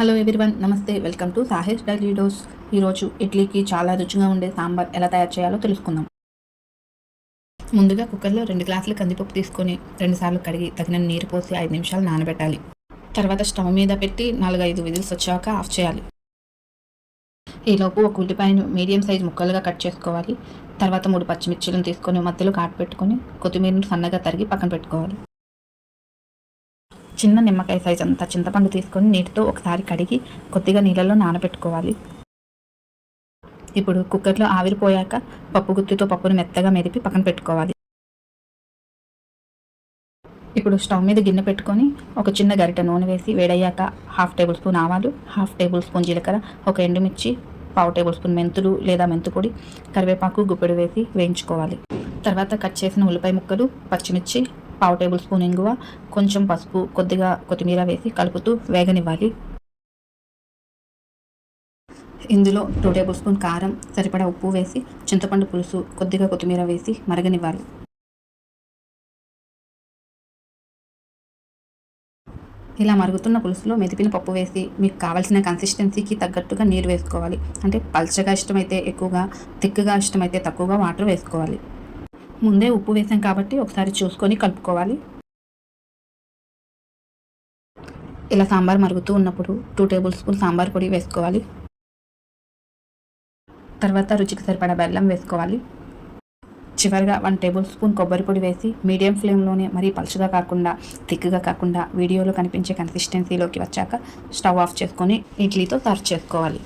Hello everyone, namaste. Welcome to సాహెస్ daily dose. ఈరోజు ఇడ్లీకి చాలా రుచిగా ఉండే సాంబార్ ఎలా తయారు చేయాలో తెలుసుకుందాం. ముందుగా కుక్కర్లో 2 గ్లాసులు కందిపప్పు తీసుకొని 2 సార్లు కడిగి తగినన్ని నీరు పోసి 5 నిమిషాలు నానబెట్టాలి. తర్వాత స్టవ్ మీద పెట్టి 4-5 విజిల్స్ వచ్చాక ఆఫ్ చేయాలి. ఈలోపు ఒక ఉల్లిపాయను మీడియం సైజ్ ముక్కలుగా కట్ చేసుకోవాలి. తర్వాత 3 పచ్చిమిర్చిలను తీసుకొని మధ్యలో ఘాటు పెట్టుకొని కొత్తిమీరను సన్నగా తరిగి పక్కన పెట్టుకోవాలి. చిన్న నిమ్మకాయ సైజ్ అంతా చింతపండు తీసుకొని నీటితో ఒకసారి కడిగి కొద్దిగా నీళ్ళలో నానబెట్టుకోవాలి. ఇప్పుడు కుక్కర్లో ఆవిరిపోయాక పప్పు గుత్తితో పప్పును మెత్తగా మెదిపి పక్కన పెట్టుకోవాలి. ఇప్పుడు స్టవ్ మీద గిన్నె పెట్టుకొని ఒక చిన్న గరిటె నూనె వేసి వేడయ్యాక 1/2 టేబుల్ స్పూన్ ఆవాలు, 1/2 టేబుల్ స్పూన్ జీలకర్ర, ఒక ఎండుమిర్చి, 1/2 టేబుల్ స్పూన్ మెంతులు లేదా మెంతుపొడి, కరివేపాకు, గుప్పెడు వేసి వేయించుకోవాలి. తర్వాత కట్ చేసిన ఉల్లిపాయ ముక్కలు, పచ్చిమిర్చి, 1/2 టేబుల్ స్పూన్ ఇంగువ, కొంచెం పసుపు, కొద్దిగా కొత్తిమీర వేసి కలుపుతూ వేగనివ్వాలి. ఇందులో 2 టేబుల్ స్పూన్ కారం, సరిపడా ఉప్పు వేసి చింతపండు పులుసు, కొద్దిగా కొత్తిమీర వేసి మరగనివ్వాలి. ఇలా మరుగుతున్న పులుసులో మెదిపిన పప్పు వేసి మీకు కావాల్సిన కన్సిస్టెన్సీకి తగ్గట్టుగా నీరు వేసుకోవాలి. అంటే పల్చగా ఇష్టమైతే ఎక్కువగా, తిక్కుగా ఇష్టమైతే తక్కువగా వాటర్ వేసుకోవాలి. ముందే ఉప్పు వేసాం కాబట్టి ఒకసారి చూసుకొని కలుపుకోవాలి. ఇలా సాంబార్ మరుగుతూ ఉన్నప్పుడు 2 టేబుల్ స్పూన్ సాంబార్ పొడి వేసుకోవాలి. తర్వాత రుచికి సరిపడా బెల్లం వేసుకోవాలి. చివరిగా 1 టేబుల్ స్పూన్ కొబ్బరి పొడి వేసి మీడియం ఫ్లేమ్లోనే మరీ పలుచగా కాకుండా, తిక్కుగా కాకుండా వీడియోలో కనిపించే కన్సిస్టెన్సీలోకి వచ్చాక స్టవ్ ఆఫ్ చేసుకొని ఇడ్లీతో సర్వ్ చేసుకోవాలి.